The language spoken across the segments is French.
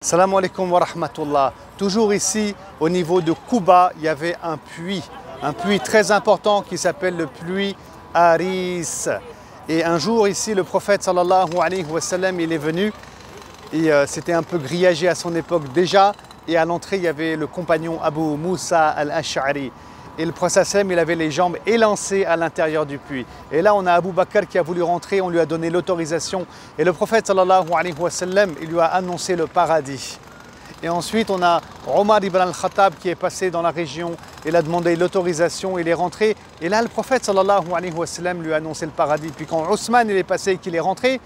Salam alaikum wa rahmatullah. Toujours ici, au niveau de Quba, il y avait un puits très important qui s'appelle le puits Aris. Et un jour ici, le prophète sallallahu alayhi wa sallam, il est venu et c'était un peu grillagé à son époque déjà. Et à l'entrée, il y avait le compagnon Abu Moussa al-Ash'ari. Et le prophète sallam, il avait les jambes élancées à l'intérieur du puits. Et là, on a Abu Bakr qui a voulu rentrer, on lui a donné l'autorisation. Et le prophète sallallahu alayhi wa sallam, il lui a annoncé le paradis. Et ensuite, on a Omar ibn al-Khattab qui est passé dans la région. Il a demandé l'autorisation, il est rentré. Et là, le prophète sallallahu alayhi wa sallam lui a annoncé le paradis. Puis quand Ousmane il est passé et qu'il est rentré,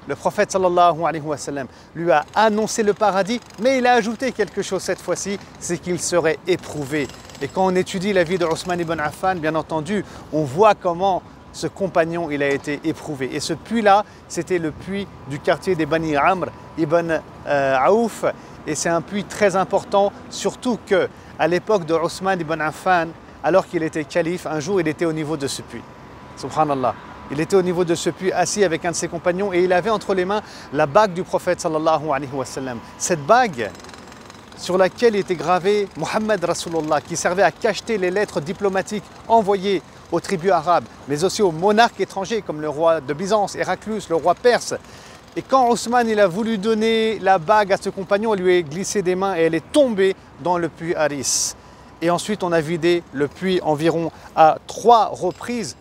le prophète sallallahu alayhi wa sallam lui a annoncé le paradis, mais il a ajouté quelque chose cette fois-ci, c'est qu'il serait éprouvé. Et quand on étudie la vie de Ousmane ibn Affan, bien entendu, on voit comment ce compagnon il a été éprouvé. Et ce puits-là, c'était le puits du quartier des Bani Amr ibn Aouf. Et c'est un puits très important, surtout qu'à l'époque de Ousmane ibn Affan, alors qu'il était calife, un jour il était au niveau de ce puits. Subhanallah. Il était au niveau de ce puits assis avec un de ses compagnons et il avait entre les mains la bague du prophète sallallahu alayhi wa sallam. Cette bague sur laquelle était gravé Muhammad Rasulullah, qui servait à cacheter les lettres diplomatiques envoyées aux tribus arabes, mais aussi aux monarques étrangers comme le roi de Byzance, Héraclius, le roi perse. Et quand Ousmane il a voulu donner la bague à ce compagnon, il lui a glissé des mains et elle est tombée dans le puits Aris. Et ensuite on a vidé le puits environ à 3 reprises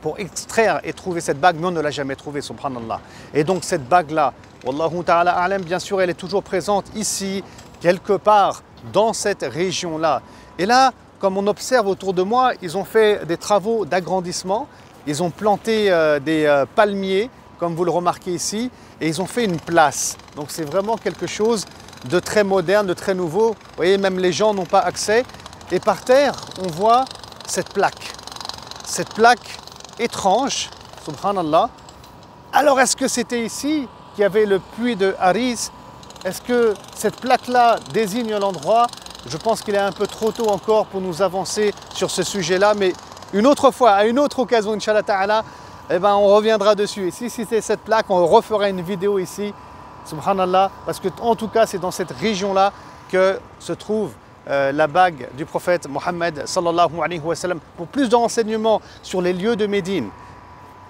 pour extraire et trouver cette bague, mais on ne l'a jamais trouvée, subhanallah. Et donc cette bague-là, wallahu ta'ala a'lam, bien sûr, elle est toujours présente ici, quelque part, dans cette région-là. Et là, comme on observe autour de moi, ils ont fait des travaux d'agrandissement, ils ont planté des palmiers, comme vous le remarquez ici, et ils ont fait une place. Donc c'est vraiment quelque chose de très moderne, de très nouveau. Vous voyez, même les gens n'ont pas accès. Et par terre, on voit cette plaque. Cette plaque étrange, subhanallah. Alors est-ce que c'était ici qu'il y avait le puits de Aris? Est-ce que cette plaque-là désigne l'endroit? Je pense qu'il est un peu trop tôt encore pour nous avancer sur ce sujet-là, mais une autre fois, à une autre occasion, Inch'Allah Ta'ala, eh ben, on reviendra dessus. Et si c'était cette plaque, on refera une vidéo ici, subhanallah, parce que en tout cas, c'est dans cette région-là que se trouve la bague du prophète Mohammed sallallahu alayhi wa sallam. Pour plus de renseignements sur les lieux de Médine,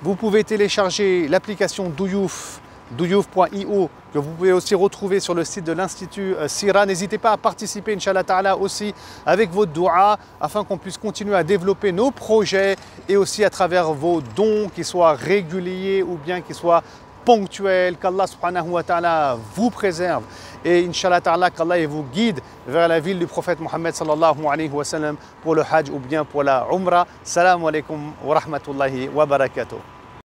vous pouvez télécharger l'application Douyouf, douyouf.io, que vous pouvez aussi retrouver sur le site de l'Institut Sira. N'hésitez pas à participer, Inch'Allah Ta'ala, aussi avec vos doua, afin qu'on puisse continuer à développer nos projets et aussi à travers vos dons, qui soient réguliers ou bien qui soient ponctuels, qu'Allah subhanahu wa ta'ala vous préserve et Inch'Allah ta'ala qu'Allah vous guide vers la ville du prophète Mohammed sallallahu alayhi wa sallam pour le hajj ou bien pour la umrah. Salam alaikum wa rahmatullahi wa barakatuh.